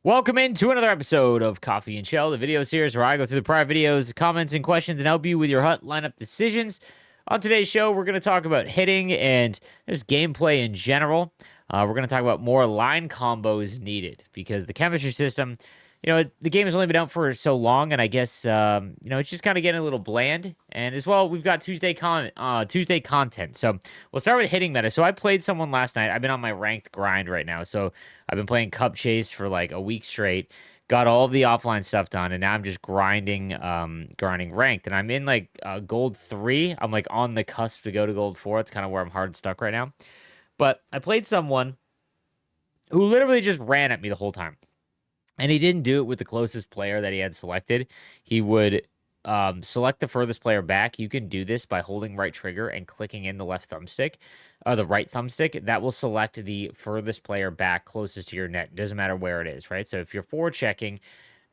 Welcome into another episode of Coffee and Chel, the video series where I go through the prior videos, comments, and questions and help you with your hut lineup decisions. On today's show, we're going to talk about hitting and just gameplay in general. We're going to talk about more line combos needed because the chemistry system, the game has only been out for so long, and I guess, it's just kind of getting a little bland. And as well, we've got Tuesday content. So we'll start with hitting meta. So I played someone last night. I've been on my ranked grind right now. So I've been playing Cup Chase for like a week straight. Got all of the offline stuff done, and now I'm just grinding ranked. And I'm in like gold 3. I'm like on the cusp to go to gold 4. It's kind of where I'm hard stuck right now. But I played someone who literally just ran at me the whole time. And he didn't do it with the closest player that he had selected. He would select the furthest player back. You can do this by holding right trigger and clicking in the left thumbstick, or the right thumbstick. That will select the furthest player back closest to your net. Doesn't matter where it is, right? So if you're forward checking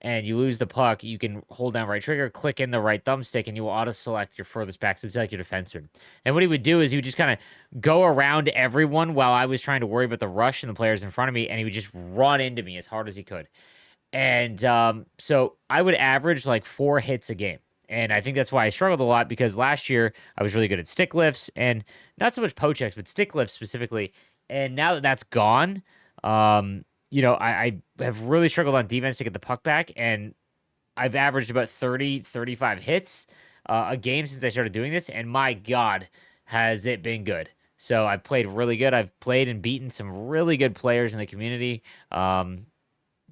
and you lose the puck, you can hold down right trigger, click in the right thumbstick, and you will auto-select your furthest back. So it's like your defenseman. And what he would do is he would just kind of go around everyone while I was trying to worry about the rush and the players in front of me, and he would just run into me as hard as he could. And so I would average like 4 hits a game. And I think that's why I struggled a lot, because last year I was really good at stick lifts and not so much poke checks, but stick lifts specifically. And now that that's gone, I have really struggled on defense to get the puck back. And I've averaged about 30, 35 hits a game since I started doing this. And my God, has it been good. So I've played really good. I've played and beaten some really good players in the community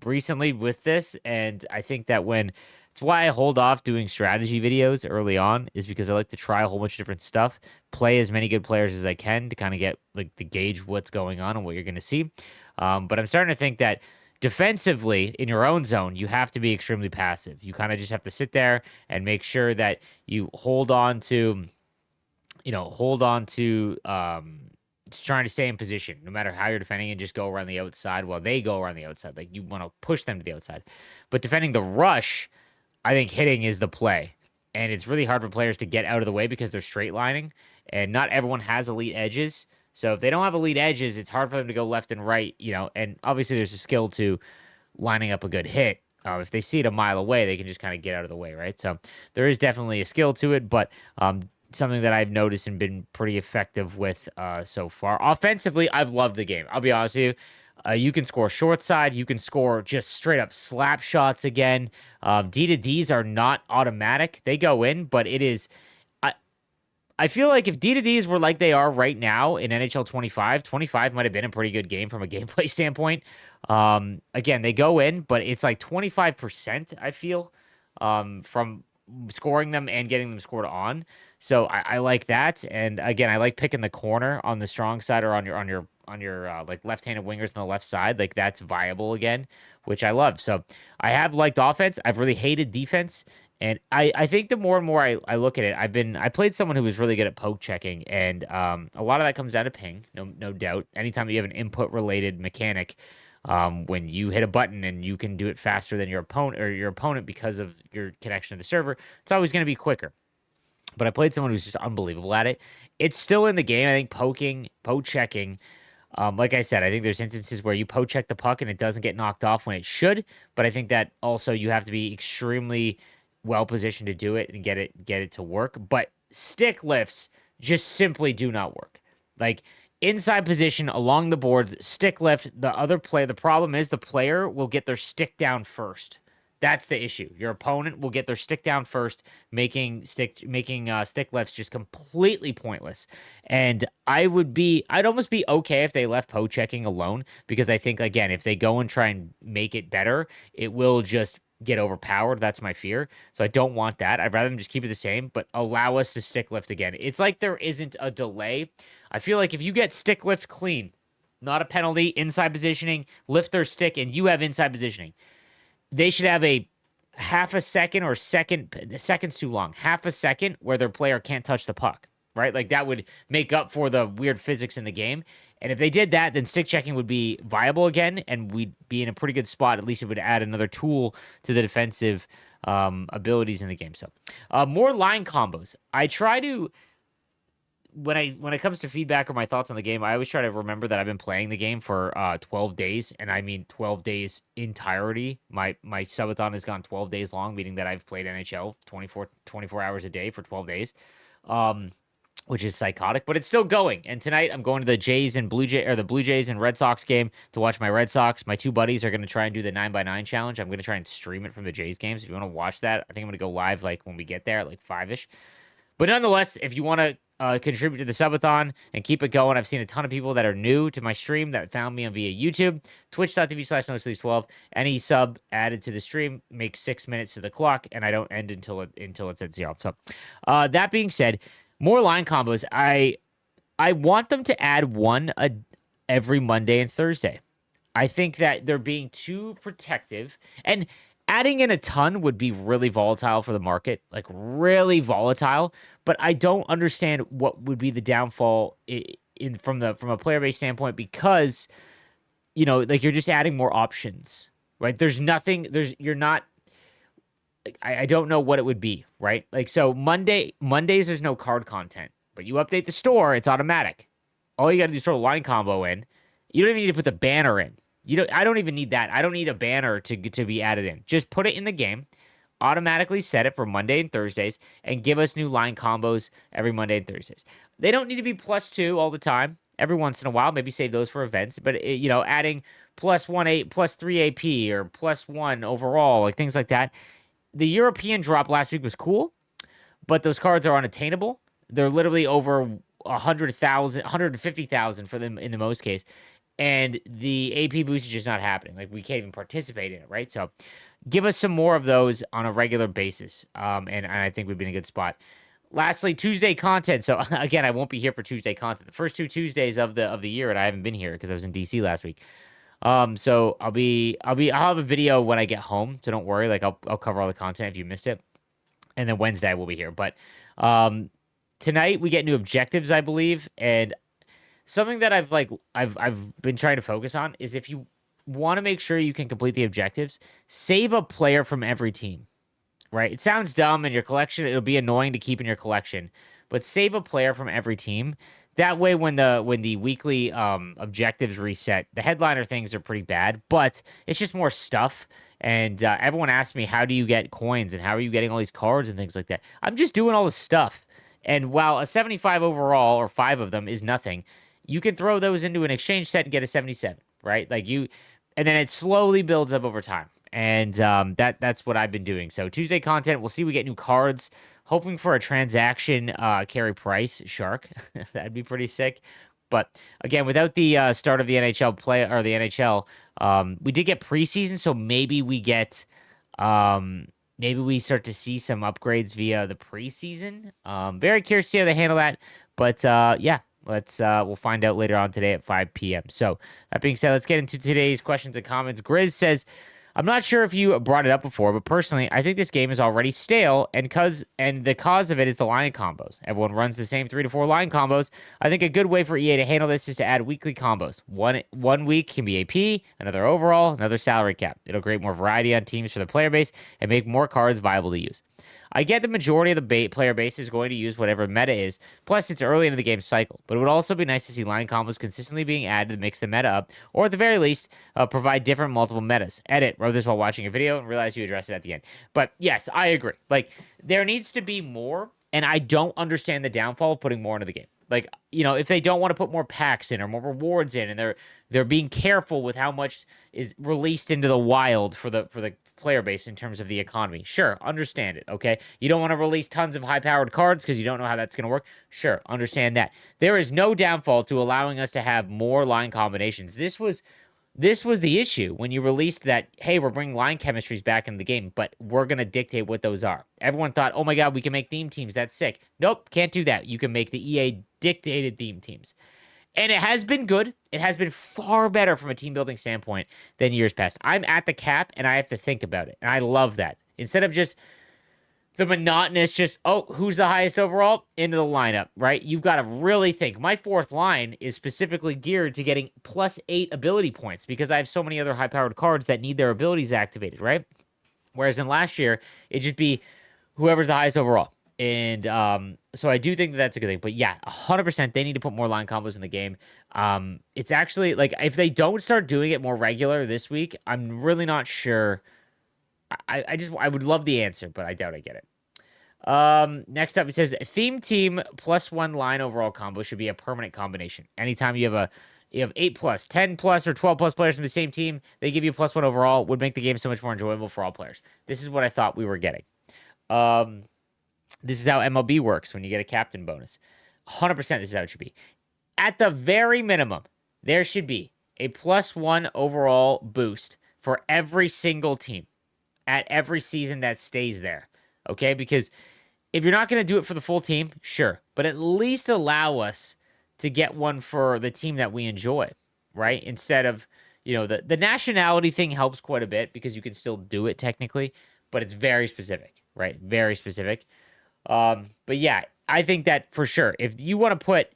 recently with this, and I think that it's why I hold off doing strategy videos early on, is because I like to try a whole bunch of different stuff, play as many good players as I can to kind of get like the gauge what's going on and what you're going to see. But I'm starting to think that defensively in your own zone, you have to be extremely passive. You kind of just have to sit there and make sure that you hold on to just trying to stay in position, no matter how you're defending, and just go around the outside while they go around the outside. Like, you want to push them to the outside. But defending the rush, I think hitting is the play. And it's really hard for players to get out of the way because they're straight lining, and not everyone has elite edges. So if they don't have elite edges, it's hard for them to go left and right, and obviously there's a skill to lining up a good hit. If they see it a mile away, they can just kind of get out of the way, right? So there is definitely a skill to it, but something that I've noticed and been pretty effective with so far. Offensively, I've loved the game. I'll be honest with you. You can score short side. You can score just straight up slap shots again. D to Ds are not automatic. They go in, but it is... I feel like if D to Ds were like they are right now in NHL 25 might have been a pretty good game from a gameplay standpoint. Again, they go in, but it's like 25%, I feel, from scoring them and getting them scored on. So I like that. And again, I like picking the corner on the strong side, or on your like left-handed wingers on the left side. Like, that's viable again, which I love. So I have liked offense. I've really hated defense. And I think the more and more I look at it, I played someone who was really good at poke checking, and a lot of that comes down to ping, no doubt. Anytime you have an input related mechanic, when you hit a button and you can do it faster than your opponent because of your connection to the server, it's always going to be quicker. But I played someone who's just unbelievable at it. It's still in the game. I think poke checking, like I said, I think there's instances where you poke check the puck and it doesn't get knocked off when it should. But I think that also you have to be extremely well positioned to do it and get it to work. But stick lifts just simply do not work. Like, inside position along the boards, stick lift, the problem is the player will get their stick down first. That's the issue. Your opponent will get their stick down first, making stick lifts just completely pointless. And I'd almost be okay if they left poke checking alone, because I think, again, if they go and try and make it better, it will just get overpowered. That's my fear. So I don't want that. I'd rather them just keep it the same, but allow us to stick lift again. It's like there isn't a delay. I feel like if you get stick lift clean, not a penalty, inside positioning, lift their stick, and you have inside positioning, they should have a half a second or second's too long, half a second where their player can't touch the puck, right? Like, that would make up for the weird physics in the game. And if they did that, then stick checking would be viable again, and we'd be in a pretty good spot. At least it would add another tool to the defensive abilities in the game. So more line combos. I try to when it comes to feedback or my thoughts on the game, I always try to remember that I've been playing the game for 12 days, and I mean 12 days entirety. My subathon has gone 12 days long, meaning that I've played NHL 24 hours a day for 12 days. Um, which is psychotic, but it's still going. And tonight I'm going to the the Blue Jays and Red Sox game to watch my Red Sox. My two buddies are going to try and do the 9x9 challenge. I'm going to try and stream it from the Jays games. If you want to watch that, I think I'm going to go live like when we get there at like 5ish. But nonetheless, if you want to contribute to the subathon and keep it going, I've seen a ton of people that are new to my stream that found me on via YouTube, twitch.tv/NoSleeves12. Any sub added to the stream makes 6 minutes to the clock, and I don't end until it's at 0. So that being said, more line combos. I want them to add one every Monday and Thursday. I think that they're being too protective, and adding in a ton would be really volatile for the market, like really volatile. But I don't understand what would be the downfall from a player base standpoint, because like you're just adding more options, right? There's nothing. You're not. I don't know what it would be, right? Like, so Mondays there's no card content, but you update the store, it's automatic. All you got to do is throw a line combo in. You don't even need to put the banner in. I don't even need that. I don't need a banner to be added in. Just put it in the game, automatically set it for Monday and Thursdays, and give us new line combos every Monday and Thursdays. They don't need to be +2 all the time. Every once in a while, maybe save those for events. But adding +1 +3 AP or +1 overall, like things like that. The European drop last week was cool, but those cards are unattainable. They're literally over 100,000, 150,000 for them in the most case. And the AP boost is just not happening. Like, we can't even participate in it, right? So give us some more of those on a regular basis. And I think we've been in a good spot. Lastly, Tuesday content. So again, I won't be here for Tuesday content. The first 2 Tuesdays of the year, and I haven't been here because I was in DC last week. So I'll have a video when I get home, so don't worry. Like, I'll cover all the content if you missed it. And then Wednesday I will be here. But tonight we get new objectives, I believe, and something that I've been trying to focus on is, if you want to make sure you can complete the objectives, save a player from every team. Right? It sounds dumb in your collection. It'll be annoying to keep in your collection, but save a player from every team. That way, when the weekly objectives reset, the headliner things are pretty bad, but it's just more stuff. And everyone asks me, how do you get coins and how are you getting all these cards and things like that? I'm just doing all this stuff. And while a 75 overall, or 5 of them, is nothing, you can throw those into an exchange set and get a 77, right? And then it slowly builds up over time. And that's what I've been doing. So Tuesday content, we'll see. We get new cards. Hoping for a transaction carry price shark. That'd be pretty sick. But again, without the start of the NHL play, or the NHL, we did get preseason, so maybe we get maybe we start to see some upgrades via the preseason. Very curious to see how they handle that. But yeah, we'll find out later on today at 5 p.m. So that being said, let's get into today's questions and comments. Grizz says, I'm not sure if you brought it up before, but personally, I think this game is already stale, and the cause of it is the line combos. Everyone runs the same 3 to 4 line combos. I think a good way for EA to handle this is to add weekly combos. One week can be AP, another overall, another salary cap. It'll create more variety on teams for the player base and make more cards viable to use. I get the majority of the player base is going to use whatever meta is, plus it's early into the game's cycle, but it would also be nice to see line combos consistently being added to mix the meta up, or at the very least, provide different multiple metas. Edit, wrote this while watching a video and realized you addressed it at the end. But yes, I agree. Like, there needs to be more, and I don't understand the downfall of putting more into the game. Like, if they don't want to put more packs in or more rewards in, and they're being careful with how much is released into the wild for the player base in terms of the economy. Sure, understand it, okay? You don't want to release tons of high-powered cards because you don't know how that's going to work. Sure, understand that. There is no downfall to allowing us to have more line combinations. This was the issue when you released that, hey, we're bringing line chemistries back into the game, but we're going to dictate what those are. Everyone thought, oh my God, we can make theme teams. That's sick. Nope, can't do that. You can make the EA-dictated theme teams. And it has been good. It has been far better from a team building standpoint than years past. I'm at the cap, and I have to think about it. And I love that. Instead of just the monotonous, who's the highest overall? Into the lineup, right? You've got to really think. My 4th line is specifically geared to getting +8 ability points because I have so many other high-powered cards that need their abilities activated, right? Whereas in last year, it'd just be whoever's the highest overall. And so I do think that that's a good thing. But yeah, 100%, they need to put more line combos in the game. It's actually like if they don't start doing it more regular this week, I'm really not sure. I would love the answer, but I doubt I get it. Next up, it says theme team +1 line overall combo should be a permanent combination. Anytime you have 8 plus, 10 plus, or 12 plus players from the same team, they give you +1 overall, would make the game so much more enjoyable for all players. This is what I thought we were getting. Um, this is how MLB works when you get a captain bonus. 100% this is how it should be. At the very minimum, there should be a +1 overall boost for every single team at every season that stays there. Okay? Because if you're not going to do it for the full team, sure. But at least allow us to get one for the team that we enjoy, right? Instead of, the nationality thing helps quite a bit because you can still do it technically, but it's very specific, right? Very specific. But yeah, I think that for sure, if you want to put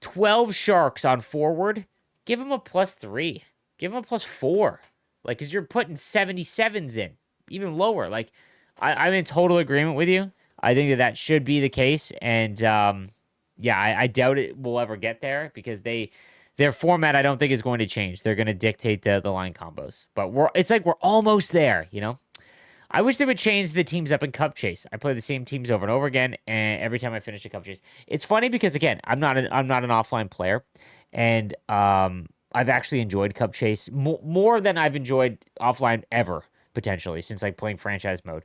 12 Sharks on forward, give them a +3, give them a +4, like, because you're putting 77s in, even lower. Like, I'm in total agreement with you. I think that should be the case, and yeah, I doubt it will ever get there because their format I don't think is going to change. They're going to dictate the line combos, but it's like we're almost there, I wish they would change the teams up in Cup Chase. I play the same teams over and over again, and every time I finish a Cup Chase, it's funny because again, I'm not an offline player, and I've actually enjoyed Cup Chase more than I've enjoyed offline ever potentially since like playing franchise mode.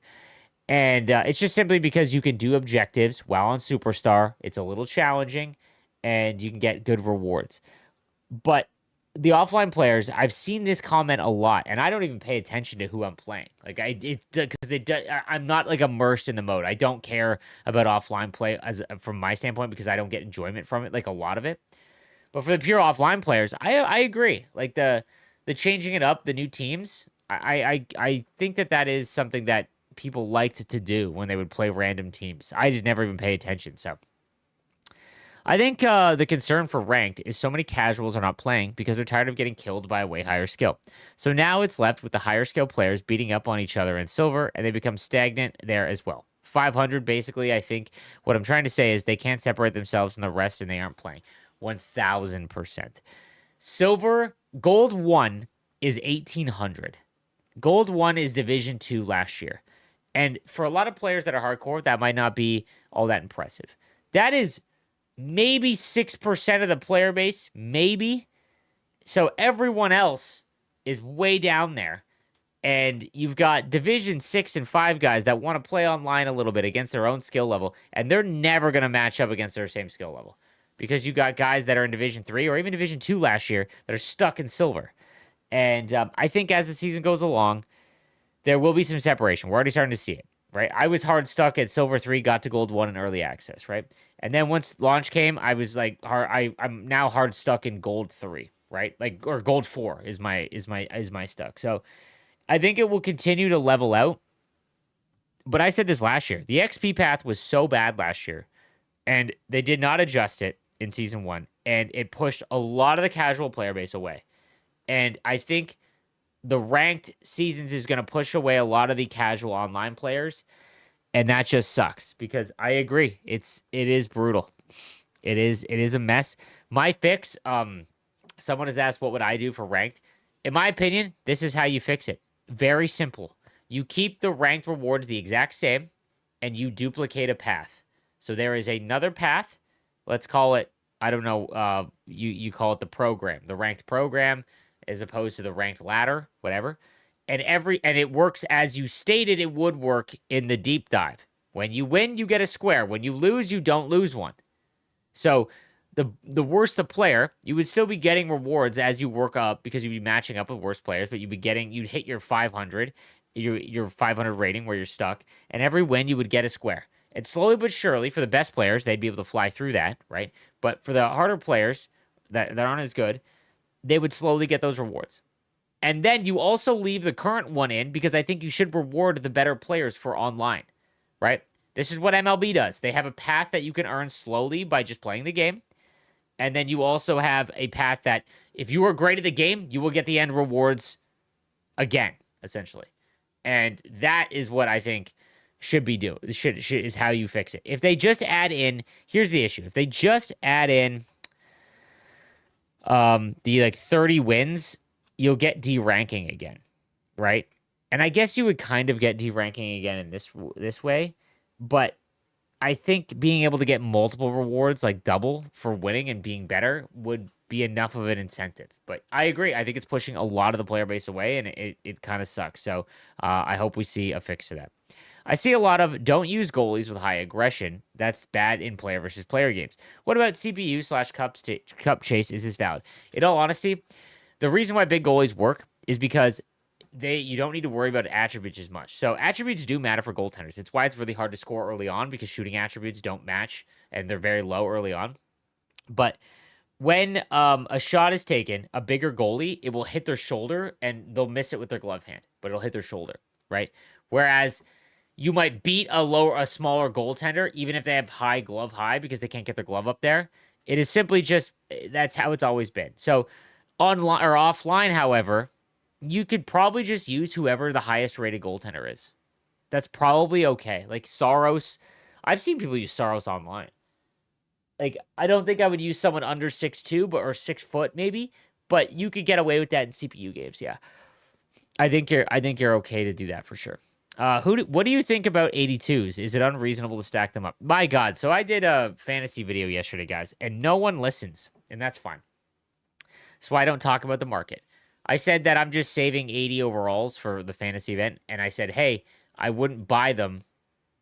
And it's just simply because you can do objectives while on Superstar. It's a little challenging, and you can get good rewards. But the offline players, I've seen this comment a lot, and I don't even pay attention to who I'm playing. Like I'm not like immersed in the mode. I don't care about offline play as from my standpoint because I don't get enjoyment from it, like a lot of it. But for the pure offline players, I agree. Like the changing it up, the new teams, I think that is something that people liked to do when they would play random teams. I just never even pay attention, so. I think the concern for ranked is so many casuals are not playing because they're tired of getting killed by a way higher skill. So now it's left with the higher skill players beating up on each other in silver, and they become stagnant there as well. 500, basically, I think what I'm trying to say is they can't separate themselves from the rest and they aren't playing. 1,000%. Silver, gold 1 is 1,800. Gold 1 is Division 2 last year. And for a lot of players that are hardcore, that might not be all that impressive. That is maybe 6% of the player base, maybe. So everyone else is way down there. And you've got Division 6 and 5 guys that want to play online a little bit against their own skill level, and they're never going to match up against their same skill level. Because you got guys that are in Division 3 or even Division 2 last year that are stuck in silver. And I think as the season goes along, there will be some separation. We're already starting to see it, right? I was hard stuck at Silver 3, got to Gold 1 in early access, right? And then once launch came, I was like, I'm now hard stuck in Gold 3, right? Like, or Gold 4 is my stuck. So I think it will continue to level out. But I said this last year. The XP path was so bad last year, and they did not adjust it in Season 1, and it pushed a lot of the casual player base away. And I think the ranked seasons is going to push away a lot of the casual online players, and that just sucks because I agree. It is brutal. It is a mess. My fix, someone has asked what would I do for ranked? In my opinion, this is how you fix it. Very simple. You keep the ranked rewards the exact same and you duplicate a path. So there is another path. Let's call it, I don't know, you call it the program, the ranked program as opposed to the ranked ladder, whatever. And it works as you stated it would work in the deep dive. When you win, you get a square. When you lose, you don't lose one. So the worse the player, you would still be getting rewards as you work up because you'd be matching up with worse players, but you'd hit your 500, your 500 rating where you're stuck, and every win you would get a square. And slowly but surely, for the best players, they'd be able to fly through that, right? But for the harder players that aren't as good, they would slowly get those rewards. And then you also leave the current one in because I think you should reward the better players for online, right? This is what MLB does. They have a path that you can earn slowly by just playing the game. And then you also have a path that if you are great at the game, you will get the end rewards again, essentially. And that is what I think should be do should is how you fix it. If they just add in, here's the issue. If they just add in the like 30 wins, you'll get D-ranking again, right? And I guess you would kind of get D-ranking again in this way, but I think being able to get multiple rewards, like double for winning and being better, would be enough of an incentive. But I agree. I think it's pushing a lot of the player base away, and it kind of sucks. So I hope we see a fix to that. I see a lot of don't use goalies with high aggression. That's bad in player versus player games. What about CPU slash cup chase? Is this valid? In all honesty, the reason why big goalies work is because you don't need to worry about attributes as much. So attributes do matter for goaltenders. It's why it's really hard to score early on because shooting attributes don't match and they're very low early on. But when a shot is taken, a bigger goalie, it will hit their shoulder and they'll miss it with their glove hand, but it'll hit their shoulder, right? Whereas you might beat a smaller goaltender even if they have high glove high because they can't get their glove up there. It is simply just that's how it's always been. So online or offline, however, you could probably just use whoever the highest rated goaltender is. That's probably okay. Like Saros, I've seen people use Saros online. Like I don't think I would use someone under 6'2", or 6 foot maybe, but you could get away with that in CPU games. Yeah, I think you're okay to do that for sure. What do you think about 82s? Is it unreasonable to stack them up? My God, so I did a fantasy video yesterday, guys, and no one listens, and that's fine. So I don't talk about the market. I said that I'm just saving 80 overalls for the fantasy event, and I said, hey, I wouldn't buy them.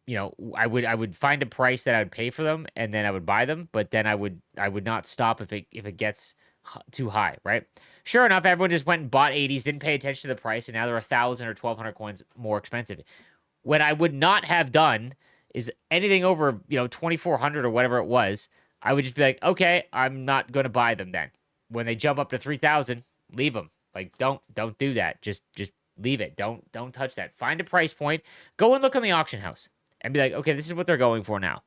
You know, I would find a price that I would pay for them, and then I would buy them. But then I would not stop if it gets too high, right? Sure enough, everyone just went and bought 80s, didn't pay attention to the price, and now they're 1,000 or 1,200 coins more expensive. What I would not have done is anything over 2,400 or whatever it was. I would just be like, okay, I'm not going to buy them then. When they jump up to 3,000, leave them. Like don't do that. Just leave it. Don't touch that. Find a price point. Go and look on the auction house and be like, okay, this is what they're going for now.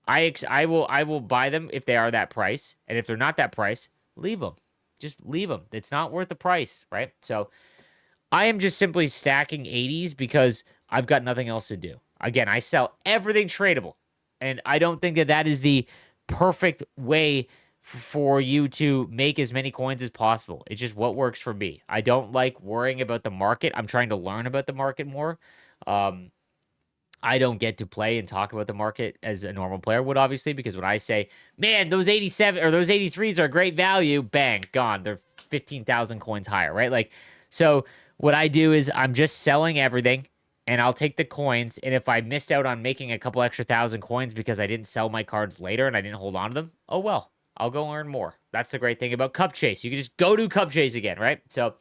I will buy them if they are that price, and if they're not that price, leave them. Just leave them. It's not worth the price, right? So I am just simply stacking 80s because I've got nothing else to do. Again, I sell everything tradable, and I don't think that is the perfect way for you to make as many coins as possible. It's just what works for me. I don't like worrying about the market. I'm trying to learn about the market more. I don't get to play and talk about the market as a normal player would, obviously, because when I say, man, those 87 or those 83s are great value, bang, gone. They're 15,000 coins higher, right? Like, so what I do is I'm just selling everything and I'll take the coins. And if I missed out on making a couple extra 1,000 coins because I didn't sell my cards later and I didn't hold on to them, oh well, I'll go earn more. That's the great thing about Cup Chase. You can just go do Cup Chase again, right? So,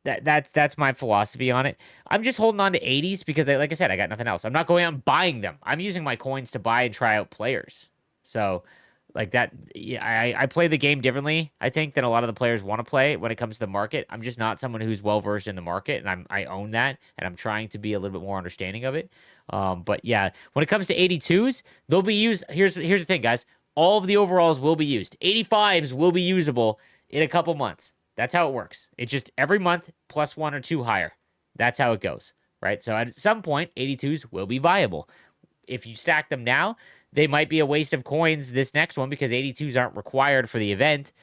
that's my philosophy on it. I'm just holding on to 80s because, like I said, I got nothing else. I'm not going out and buying them. I'm using my coins to buy and try out players. So, like that, yeah, I play the game differently, I think, than a lot of the players want to play when it comes to the market. I'm just not someone who's well versed in the market, and I own that, and I'm trying to be a little bit more understanding of it. But yeah, when it comes to 82s, they'll be used. Here's the thing, guys. All of the overalls will be used. 85s will be usable in a couple months. That's how it works. It's just every month plus 1 or 2 higher. That's how it goes, right? So at some point, 82s will be viable. If you stack them now, they might be a waste of coins this next one because 82s aren't required for the event,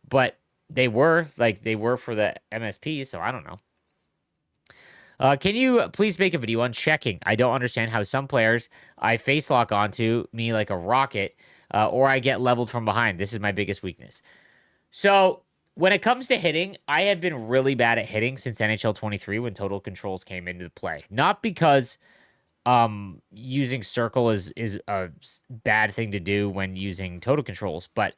but they were for the MSP, so I don't know. Can you please make a video on checking? I don't understand how some players I face lock onto me like a rocket, or I get leveled from behind. This is my biggest weakness. So when it comes to hitting, I have been really bad at hitting since NHL 23 when total controls came into play. Not because using circle is a bad thing to do when using total controls, but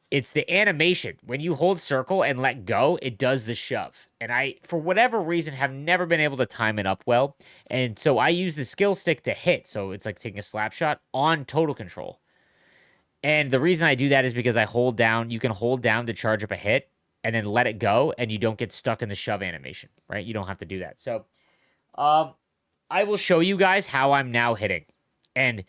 it's the animation. When you hold circle and let go, it does the shove. And I, for whatever reason, have never been able to time it up well. And so I use the skill stick to hit. So it's like taking a slap shot on total control. And the reason I do that is because I hold down, you can hold down to charge up a hit and then let it go, and you don't get stuck in the shove animation, right? You don't have to do that. So I will show you guys how I'm now hitting. And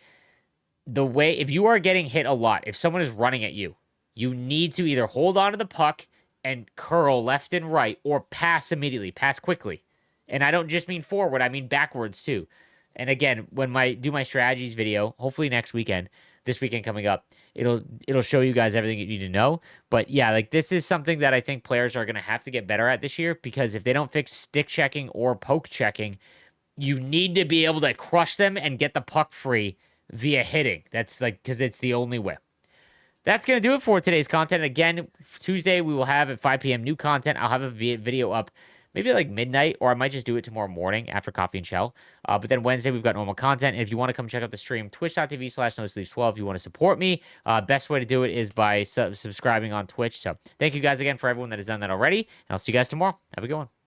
the way, if you are getting hit a lot, if someone is running at you, you need to either hold on to the puck and curl left and right or pass immediately, pass quickly. And I don't just mean forward, I mean backwards too. And again, when I do my strategies video, hopefully next weekend, this weekend coming up, it'll show you guys everything you need to know. But yeah, like this is something that I think players are going to have to get better at this year, because if they don't fix stick checking or poke checking, you need to be able to crush them and get the puck free via hitting. That's like, because it's the only way. That's going to do it for today's content. Again, Tuesday, we will have at 5 p.m. new content. I'll have a video up maybe like midnight, or I might just do it tomorrow morning after coffee and Chel. But then Wednesday, we've got normal content. And if you want to come check out the stream, twitch.tv/nosleeves12. If you want to support me, best way to do it is by subscribing on Twitch. So thank you guys again for everyone that has done that already. And I'll see you guys tomorrow. Have a good one.